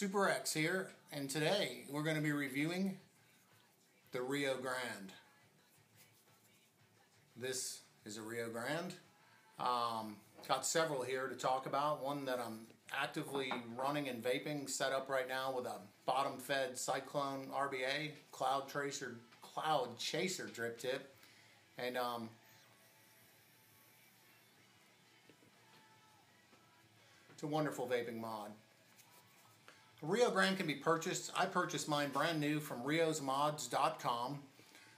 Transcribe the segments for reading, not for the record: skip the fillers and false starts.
Super X here, and today we're going to be reviewing the REO Grand. This is a REO Grand. Got several here to talk about. One that I'm actively running and vaping, set up right now with a bottom-fed Cyclone RBA Cloud Chaser drip tip, and it's a wonderful vaping mod. A REO Grand can be purchased. I purchased mine brand new from reosmods.com.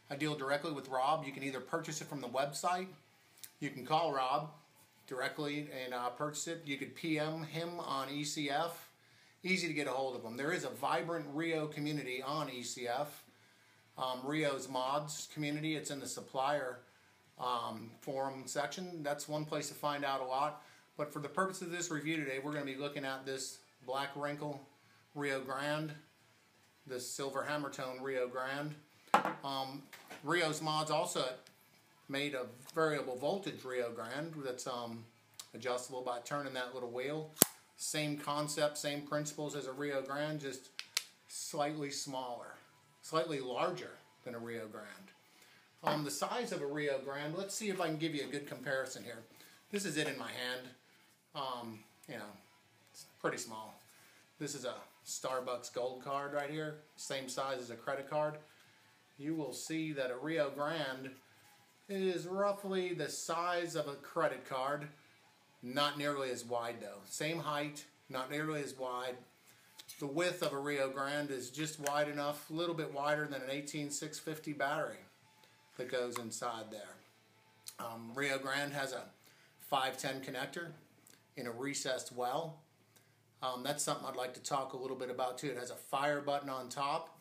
I deal directly with Rob. You can either purchase it from the website, you can call Rob directly and purchase it. You could PM him on ECF. Easy to get a hold of him. There is a vibrant REO community on ECF. REO's Mods community. It's in the supplier forum section. That's one place to find out a lot. But for the purpose of this review today, we're going to be looking at this Black Wrinkle REO Grand, this Silver Hammertone REO Grand. REO's Mods also made a variable voltage REO Grand that's adjustable by turning that little wheel. Same concept, same principles as a REO Grand, just slightly smaller, slightly larger than a REO Grand. The size of a REO Grand, let's see if I can give you a good comparison here. This is it in my hand. You know, it's pretty small. This is a Starbucks Gold card right here, same size as a credit card. You will see that a REO Grand is roughly the size of a credit card, not nearly as wide though. Same height, not nearly as wide. The width of a REO Grand is just wide enough, a little bit wider than an 18650 battery that goes inside there. REO Grand has a 510 connector in a recessed well. That's something I'd like to talk a little bit about too. It has a fire button on top.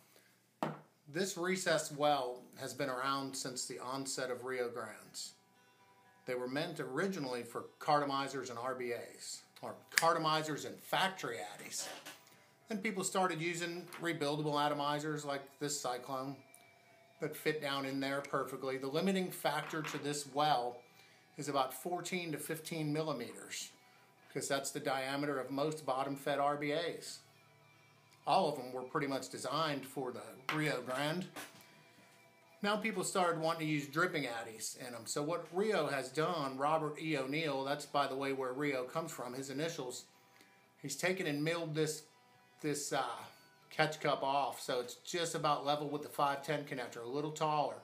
This recessed well has been around since the onset of REO Grands. They were meant originally for cartomizers and RBAs, or cartomizers and factory addies. Then people started using rebuildable atomizers like this Cyclone that fit down in there perfectly. The limiting factor to this well is about 14 to 15 millimeters, because that's the diameter of most bottom-fed RBAs. All of them were pretty much designed for the REO Grand. Now people started wanting to use dripping addies in them. So what REO has done, Robert E. O'Neill, that's by the way where REO comes from, his initials, he's taken and milled this catch cup off so it's just about level with the 510 connector, a little taller.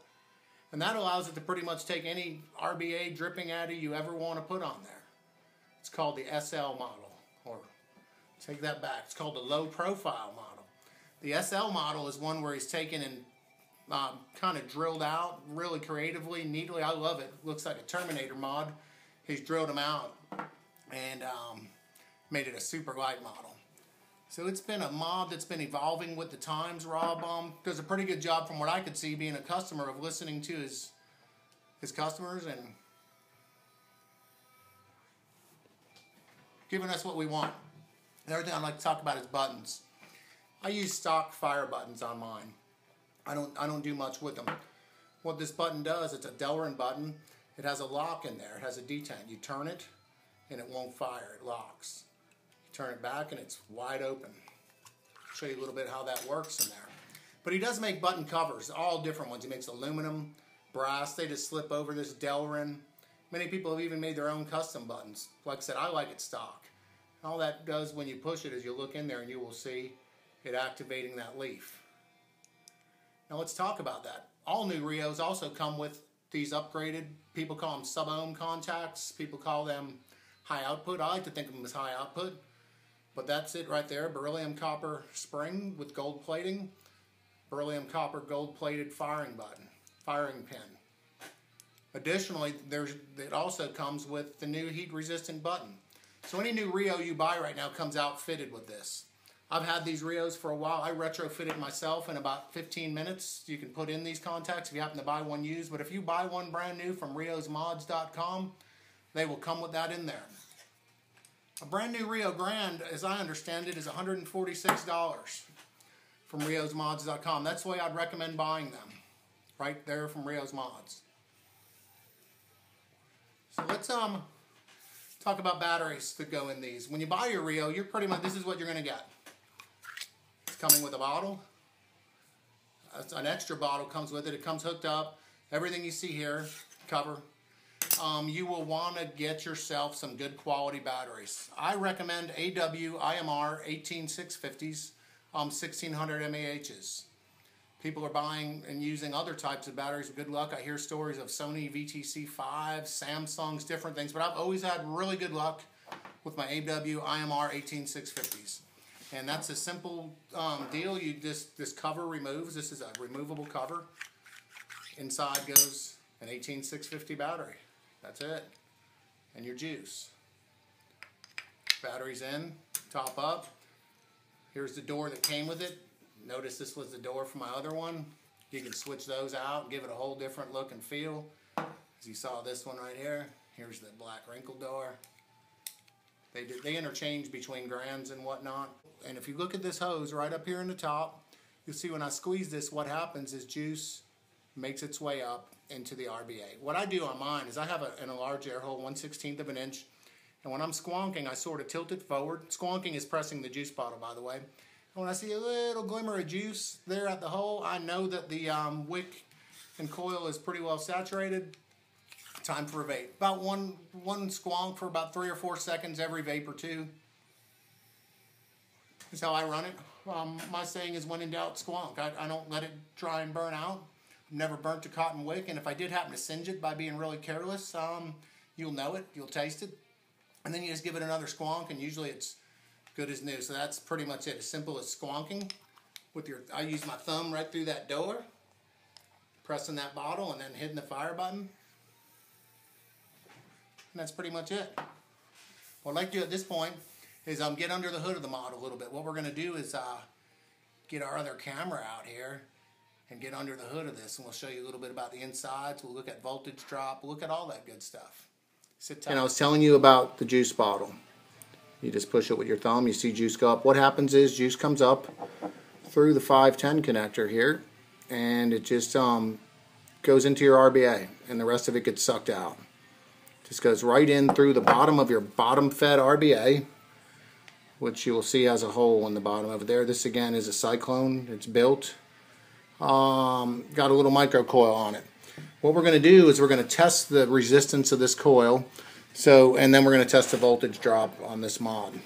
And that allows it to pretty much take any RBA dripping addy you ever want to put on there. It's called the SL model, or take that back, it's called the low profile model. The SL model is one where he's taken and kind of drilled out really creatively, neatly. I love it. Looks like a Terminator mod. He's drilled them out and made it a super light model. So it's been a mod that's been evolving with the times. Rob does a pretty good job from what I could see, being a customer, of listening to his customers and giving us what we want. The other thing I'd like to talk about is buttons. I use stock fire buttons on mine. I don't do much with them. What this button does, it's a Delrin button. It has a lock in there. It has a detent. You turn it and it won't fire. It locks. You turn it back and it's wide open. I'll show you a little bit how that works in there. But he does make button covers, all different ones. He makes aluminum, brass. They just slip over this Delrin. Many people have even made their own custom buttons. Like I said, I like it stock. All that does when you push it is you look in there and you will see it activating that leaf. Now let's talk about that. All new REOs also come with these upgraded, people call them sub-ohm contacts, people call them high output. I like to think of them as high output, but that's it right there. Beryllium copper spring with gold plating, beryllium copper gold plated firing pin. Additionally, it also comes with the new heat resistant button. So any new REO you buy right now comes outfitted with this. I've had these REOs for a while. I retrofitted myself in about 15 minutes. You can put in these contacts if you happen to buy one used. But if you buy one brand new from reosmods.com, they will come with that in there. A brand new REO Grand, as I understand it, is $146 from reosmods.com. That's the way I'd recommend buying them. Right there from REO's Mods. So let's talk about batteries that go in these. When you buy your REO, you're pretty much, this is what you're going to get. coming with a bottle. An extra bottle comes with it. It comes hooked up. Everything you see here, cover. You will want to get yourself some good quality batteries. I recommend AW IMR 18650s, 1600 mAh's. People are buying and using other types of batteries. Good luck. I hear stories of Sony VTC5, Samsung's, different things, but I've always had really good luck with my AW IMR 18650s. And that's a simple deal. You just, this cover removes. This is a removable cover. Inside goes an 18650 battery. That's it. And your juice. Battery's in, top up. Here's the door that came with it. Notice this was the door for my other one. You can switch those out, give it a whole different look and feel. As you saw this one right here. Here's the black wrinkle door. They interchange between Grands and whatnot. And if you look at this hose right up here in the top, you'll see when I squeeze this, what happens is juice makes its way up into the RBA. What I do on mine is I have an enlarged air hole, 1/16 of an inch. And when I'm squonking, I sort of tilt it forward. Squonking is pressing the juice bottle, by the way. And when I see a little glimmer of juice there at the hole, I know that the wick and coil is pretty well saturated. Time for a vape. About one squonk for about 3 or 4 seconds every vape or two. That's how I run it. My saying is, when in doubt, squonk. I don't let it dry and burn out. I've never burnt a cotton wick, and if I did happen to singe it by being really careless, you'll know it, you'll taste it. And then you just give it another squonk, and usually it's good as new. So that's pretty much it. As simple as squonking. I use my thumb right through that door, pressing that bottle, and then hitting the fire button. And that's pretty much it. What I'd like to do at this point is get under the hood of the mod a little bit. What we're going to do is get our other camera out here and get under the hood of this, and we'll show you a little bit about the insides. We'll look at voltage drop. We'll look at all that good stuff. Sit tight. And I was telling you about the juice bottle. You just push it with your thumb. You see juice go up. What happens is juice comes up through the 510 connector here, and it just goes into your RBA, and the rest of it gets sucked out. Just goes right in through the bottom of your bottom fed RBA, which you will see has a hole in the bottom of it there. This again is a Cyclone. It's built. Got a little micro coil on it. What we're going to do is we're going to test the resistance of this coil. And then we're going to test the voltage drop on this mod. I'm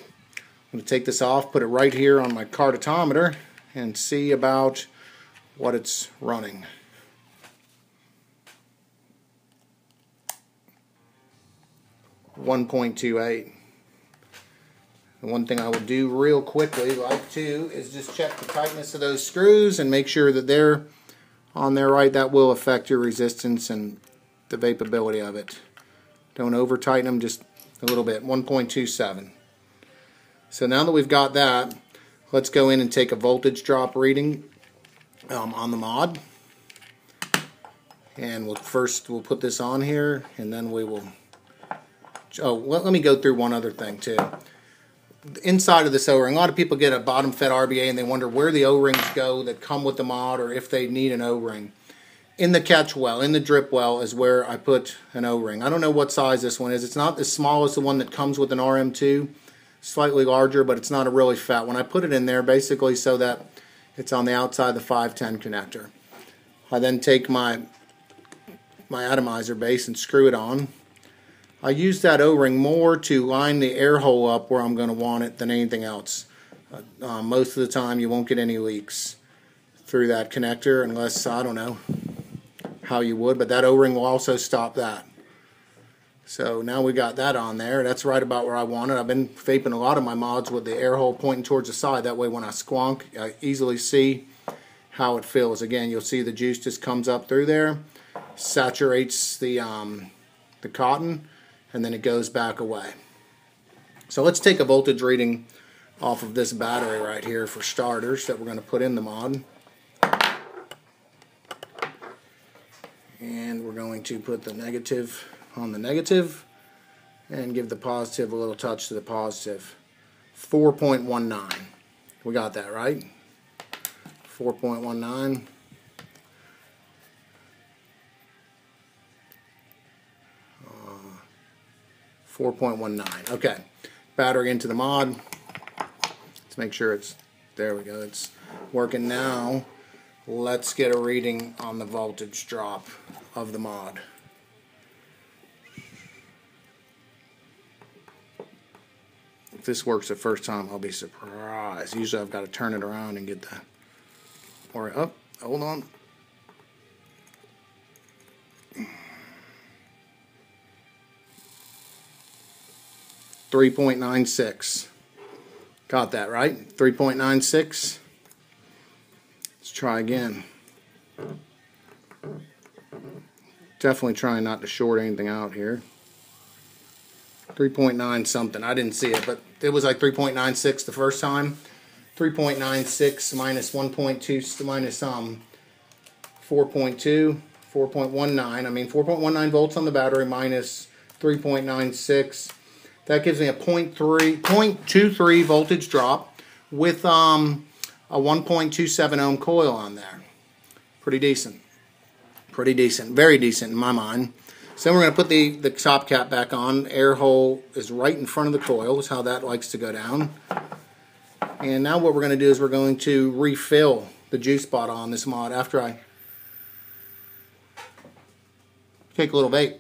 going to take this off, put it right here on my cardiometer, and see about what it's running. .28. And one thing I would do real quickly, like to, is just check the tightness of those screws and make sure that they're on there right. That will affect your resistance and the vapability of it. Don't over tighten them, just a little bit. 1.27. So now that we've got that, let's go in and take a voltage drop reading on the mod. And we'll put this on here, and then we will. Oh, let me go through one other thing too. Inside of this O-ring, a lot of people get a bottom fed RBA and they wonder where the O-rings go that come with the mod, or if they need an O-ring. In the catch well, in the drip well, is where I put an O-ring. I don't know what size this one is. It's not as small as the one that comes with an RM2. Slightly larger, but it's not a really fat one. I put it in there basically so that it's on the outside of the 510 connector. I then take my atomizer base and screw it on. I use that O-ring more to line the air hole up where I'm going to want it than anything else. Most of the time you won't get any leaks through that connector unless, I don't know how you would, but that O-ring will also stop that. So now we got that on there. That's right about where I want it. I've been vaping a lot of my mods with the air hole pointing towards the side. That way when I squonk, I easily see how it feels. Again, you'll see the juice just comes up through there, saturates the cotton, and then it goes back away. So let's take a voltage reading off of this battery right here for starters that we're going to put in the mod. And we're going to put the negative on the negative and give the positive a little touch to the positive. 4.19. We got that right? 4.19. 4.19. Okay. Battery into the mod. Let's make sure it's There we go. It's working now. Let's get a reading on the voltage drop of the mod. If this works the first time, I'll be surprised. Usually I've got to turn it around and get the... Or up. Hold on. .96. Got that right? 3.96. Let's try again. Definitely trying not to short anything out here. 3.9 something. I didn't see it, but it was like 3.96 the first time. 3.96 minus 1.2 minus 4.2, 4.19. I mean 4.19 volts on the battery minus 3.96. That gives me a 0.23 voltage drop with a 1.27 ohm coil on there. Pretty decent. Pretty decent. Very decent in my mind. So then we're going to put the top cap back on. Air hole is right in front of the coil. Is how that likes to go down. And now what we're going to do is we're going to refill the juice bottle on this mod after I take a little vape.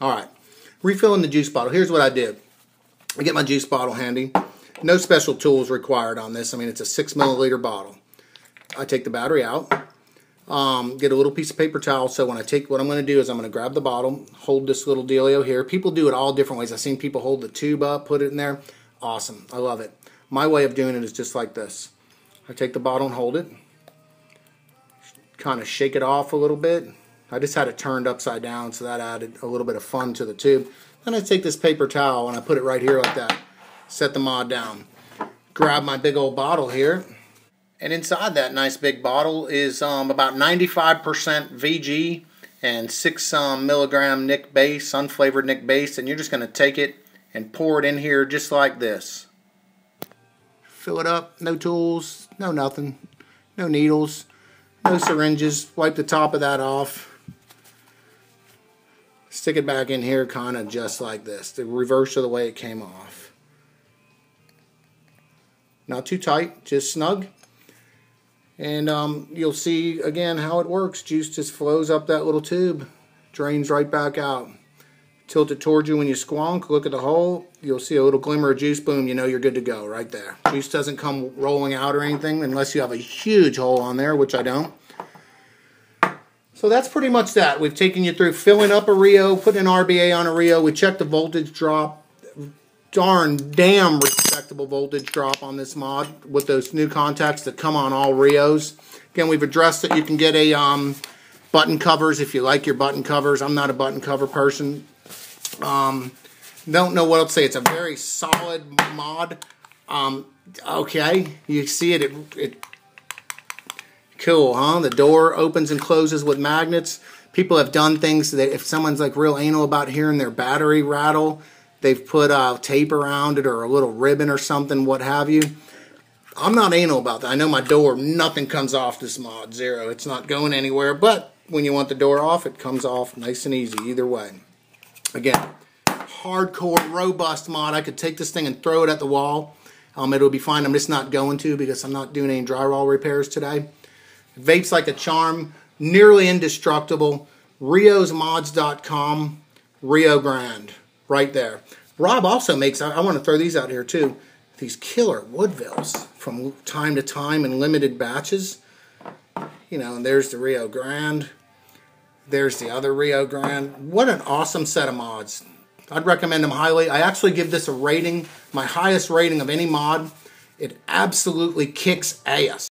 Alright, refilling the juice bottle. Here's what I did. I get my juice bottle handy. No special tools required on this. I mean, it's a 6 milliliter bottle. I take the battery out. Get a little piece of paper towel. So when I take, what I'm going to do is I'm going to grab the bottle, hold this little dealio here. People do it all different ways. I've seen people hold the tube up, put it in there. Awesome. I love it. My way of doing it is just like this. I take the bottle and hold it. Kind of shake it off a little bit. I just had it turned upside down, so that added a little bit of fun to the tube. Then I take this paper towel and I put it right here like that. Set the mod down. Grab my big old bottle here. And inside that nice big bottle is about 95% VG and 6 milligram Nick base, unflavored Nick base. And you're just going to take it and pour it in here just like this. Fill it up. No tools. No nothing. No needles. No syringes. Wipe the top of that off. Stick it back in here kind of just like this. The reverse of the way it came off. Not too tight, just snug. And you'll see again how it works. Juice just flows up that little tube. Drains right back out. Tilt it towards you when you squonk. Look at the hole. You'll see a little glimmer of juice. Boom, you know you're good to go right there. Juice doesn't come rolling out or anything unless you have a huge hole on there, which I don't. So that's pretty much that. We've taken you through filling up a REO, putting an RBA on a REO. We checked the voltage drop. Damn respectable voltage drop on this mod with those new contacts that come on all REOs. Again, we've addressed that you can get a button covers if you like your button covers. I'm not a button cover person. Don't know what else to say. It's a very solid mod. Okay, you see it cool, huh? The door opens and closes with magnets. People have done things that if someone's like real anal about hearing their battery rattle, they've put tape around it or a little ribbon or something, what have you. I'm not anal about that. I know my door, nothing comes off this mod, zero. It's not going anywhere, but when you want the door off, it comes off nice and easy either way. Again, hardcore, robust mod. I could take this thing and throw it at the wall. It'll be fine. I'm just not going to because I'm not doing any drywall repairs today. Vapes like a charm, nearly indestructible. REOsmods.com, REO Grand, right there. Rob also makes, I want to throw these out here too, these killer Woodvilles from time to time in limited batches. You know, and there's the REO Grand. There's the other REO Grand. What an awesome set of mods. I'd recommend them highly. I actually give this a rating, my highest rating of any mod. It absolutely kicks ass.